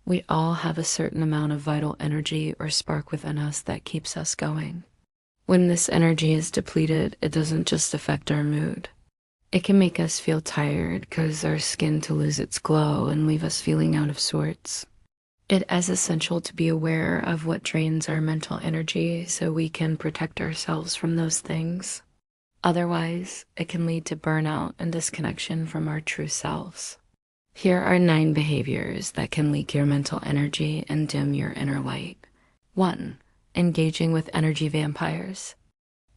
We all have a certain amount of vital energy or spark within us that keeps us going. When this energy is depleted, it doesn't just affect our mood. It can make us feel tired, cause our skin to lose its glow and leave us feeling out of sorts. It is essential to be aware of what drains our mental energy so we can protect ourselves from those things. Otherwise, it can lead to burnout and disconnection from our true selves. Here are 9 behaviors that can leak your mental energy and dim your inner light. 1. Engaging with energy vampires.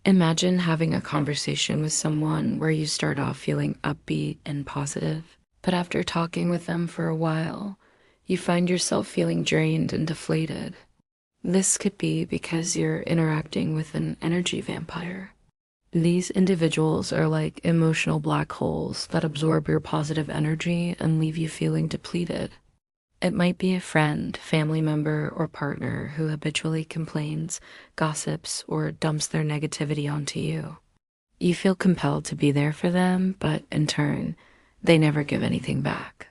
Imagine having a conversation with someone where you start off feeling upbeat and positive, but after talking with them for a while, you find yourself feeling drained and deflated. This could be because you're interacting with an energy vampire. These individuals are like emotional black holes that absorb your positive energy and leave you feeling depleted. It might be a friend, family member, or partner who habitually complains, gossips, or dumps their negativity onto you. You feel compelled to be there for them, but in turn, they never give anything back.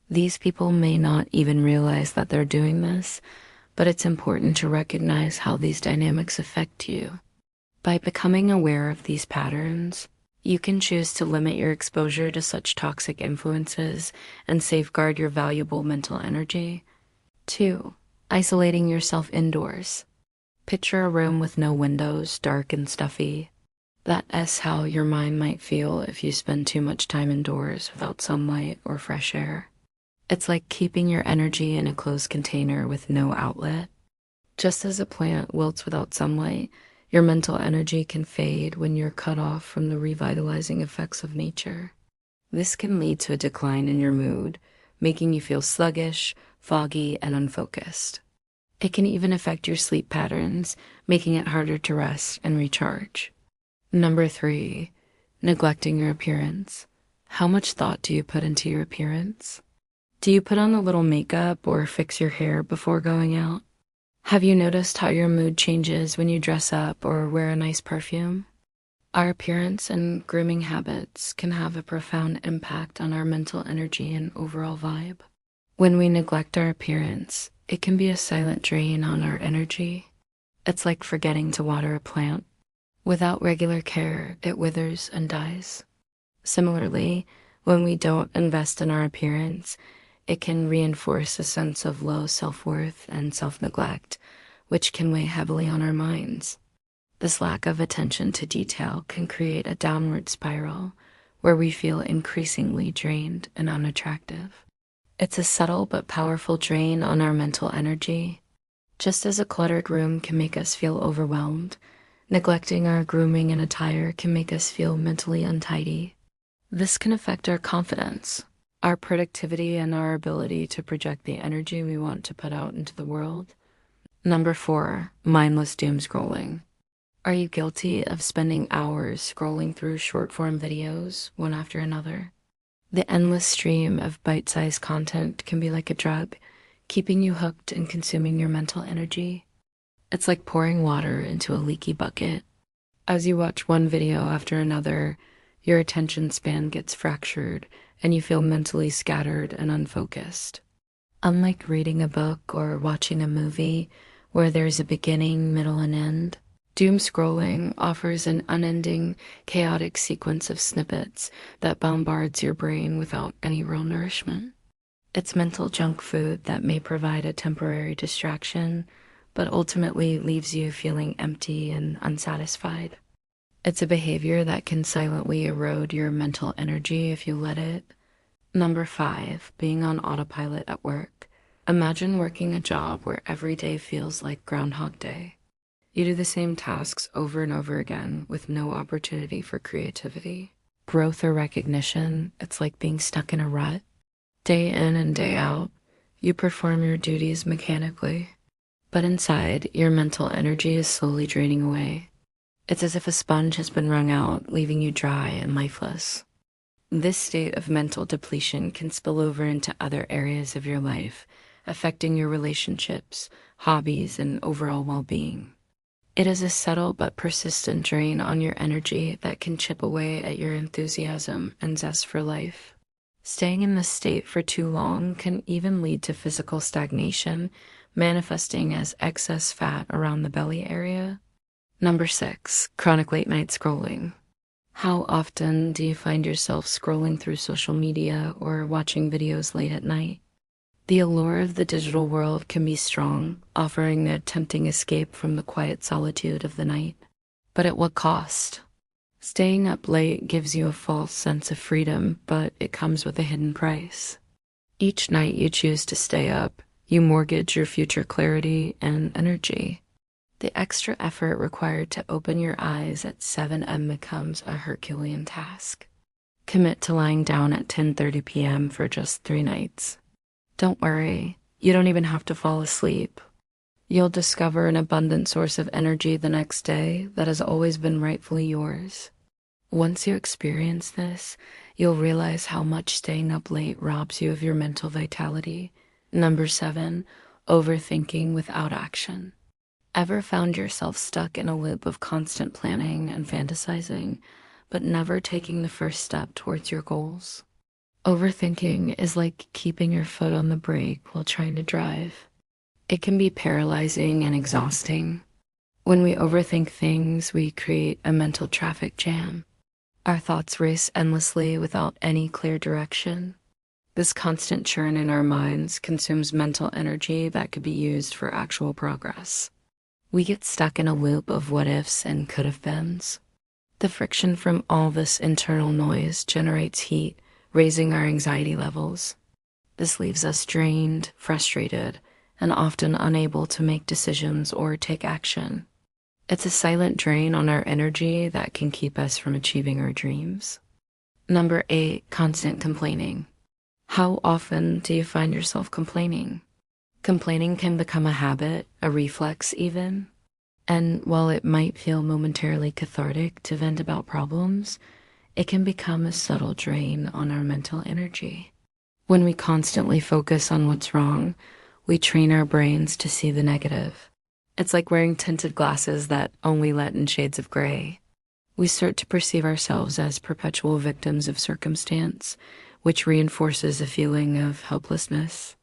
These people may not even realize that they're doing this, but it's important to recognize how these dynamics affect you. By becoming aware of these patterns, you can choose to limit your exposure to such toxic influences and safeguard your valuable mental energy. 2. Isolating yourself indoors. Picture a room with no windows, dark and stuffy. That is how your mind might feel if you spend too much time indoors without sunlight or fresh air. It's like keeping your energy in a closed container with no outlet. Just as a plant wilts without sunlight, your mental energy can fade when you're cut off from the revitalizing effects of nature. This can lead to a decline in your mood, making you feel sluggish, foggy, and unfocused. It can even affect your sleep patterns, making it harder to rest and recharge. 3. Neglecting your appearance. How much thought do you put into your appearance? Do you put on a little makeup or fix your hair before going out? Have you noticed how your mood changes when you dress up or wear a nice perfume? Our appearance and grooming habits can have a profound impact on our mental energy and overall vibe. When we neglect our appearance, it can be a silent drain on our energy. It's like forgetting to water a plant. Without regular care, it withers and dies. Similarly, when we don't invest in our appearance, it can reinforce a sense of low self-worth and self-neglect, which can weigh heavily on our minds. This lack of attention to detail can create a downward spiral where we feel increasingly drained and unattractive. It's a subtle but powerful drain on our mental energy. Just as a cluttered room can make us feel overwhelmed, neglecting our grooming and attire can make us feel mentally untidy. This can affect our confidence, our productivity, and our ability to project the energy we want to put out into the world. 4. Mindless doom scrolling. Are you guilty of spending hours scrolling through short-form videos, one after another? The endless stream of bite-sized content can be like a drug, keeping you hooked and consuming your mental energy. It's like pouring water into a leaky bucket. As you watch one video after another, your attention span gets fractured and you feel mentally scattered and unfocused. Unlike reading a book or watching a movie where there's a beginning, middle, and end, doom scrolling offers an unending, chaotic sequence of snippets that bombards your brain without any real nourishment. It's mental junk food that may provide a temporary distraction, but ultimately leaves you feeling empty and unsatisfied. It's a behavior that can silently erode your mental energy if you let it. 5. Being on autopilot at work. Imagine working a job where every day feels like Groundhog Day. You do the same tasks over and over again with no opportunity for creativity, growth, or recognition. It's like being stuck in a rut. Day in and day out, you perform your duties mechanically, but inside, your mental energy is slowly draining away. It's as if a sponge has been wrung out, leaving you dry and lifeless. This state of mental depletion can spill over into other areas of your life, affecting your relationships, hobbies, and overall well-being. It is a subtle but persistent drain on your energy that can chip away at your enthusiasm and zest for life. Staying in this state for too long can even lead to physical stagnation, manifesting as excess fat around the belly area. Number 6, chronic late night scrolling. How often do you find yourself scrolling through social media or watching videos late at night? The allure of the digital world can be strong, offering a tempting escape from the quiet solitude of the night. But at what cost? Staying up late gives you a false sense of freedom, but it comes with a hidden price. Each night you choose to stay up, you mortgage your future clarity and energy. The extra effort required to open your eyes at 7 a.m. becomes a Herculean task. Commit to lying down at 10:30 p.m. for just 3 nights. Don't worry, you don't even have to fall asleep. You'll discover an abundant source of energy the next day that has always been rightfully yours. Once you experience this, you'll realize how much staying up late robs you of your mental vitality. Number 7, overthinking without action. Ever found yourself stuck in a loop of constant planning and fantasizing, but never taking the first step towards your goals? Overthinking is like keeping your foot on the brake while trying to drive. It can be paralyzing and exhausting. When we overthink things, we create a mental traffic jam. Our thoughts race endlessly without any clear direction. This constant churn in our minds consumes mental energy that could be used for actual progress. We get stuck in a loop of what ifs and could have beens. The friction from all this internal noise generates heat, raising our anxiety levels. This leaves us drained, frustrated, and often unable to make decisions or take action. It's a silent drain on our energy that can keep us from achieving our dreams. Number 8, constant complaining. How often do you find yourself complaining? Complaining can become a habit, a reflex even. And while it might feel momentarily cathartic to vent about problems, it can become a subtle drain on our mental energy. When we constantly focus on what's wrong, we train our brains to see the negative. It's like wearing tinted glasses that only let in shades of gray. We start to perceive ourselves as perpetual victims of circumstance, which reinforces a feeling of helplessness.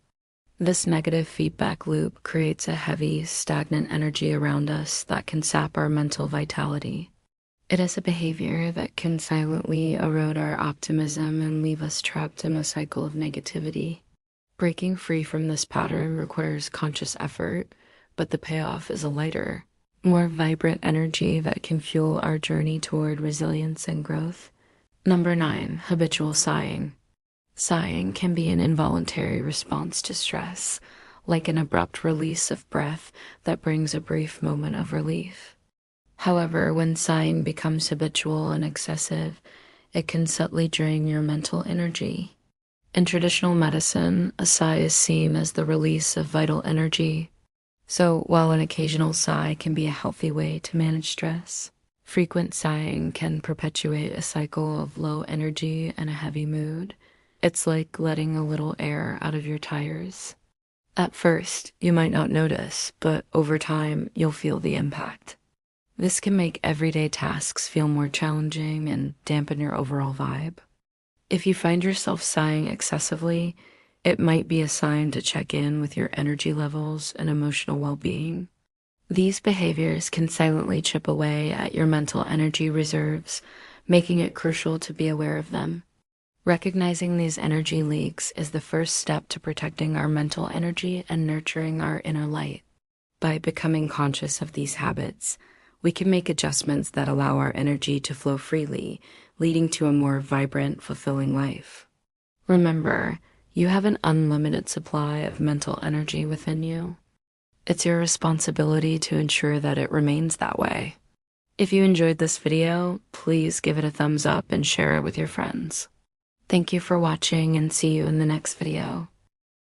This negative feedback loop creates a heavy, stagnant energy around us that can sap our mental vitality. It is a behavior that can silently erode our optimism and leave us trapped in a cycle of negativity. Breaking free from this pattern requires conscious effort, but the payoff is a lighter, more vibrant energy that can fuel our journey toward resilience and growth. Number 9, habitual sighing. Sighing can be an involuntary response to stress, like an abrupt release of breath that brings a brief moment of relief. However, when sighing becomes habitual and excessive, it can subtly drain your mental energy. In traditional medicine, a sigh is seen as the release of vital energy. So while an occasional sigh can be a healthy way to manage stress, frequent sighing can perpetuate a cycle of low energy and a heavy mood. It's like letting a little air out of your tires. At first, you might not notice, but over time, you'll feel the impact. This can make everyday tasks feel more challenging and dampen your overall vibe. If you find yourself sighing excessively, it might be a sign to check in with your energy levels and emotional well-being. These behaviors can silently chip away at your mental energy reserves, making it crucial to be aware of them. Recognizing these energy leaks is the first step to protecting our mental energy and nurturing our inner light. By becoming conscious of these habits, we can make adjustments that allow our energy to flow freely, leading to a more vibrant, fulfilling life. Remember, you have an unlimited supply of mental energy within you. It's your responsibility to ensure that it remains that way. If you enjoyed this video, please give it a thumbs up and share it with your friends. Thank you for watching and see you in the next video.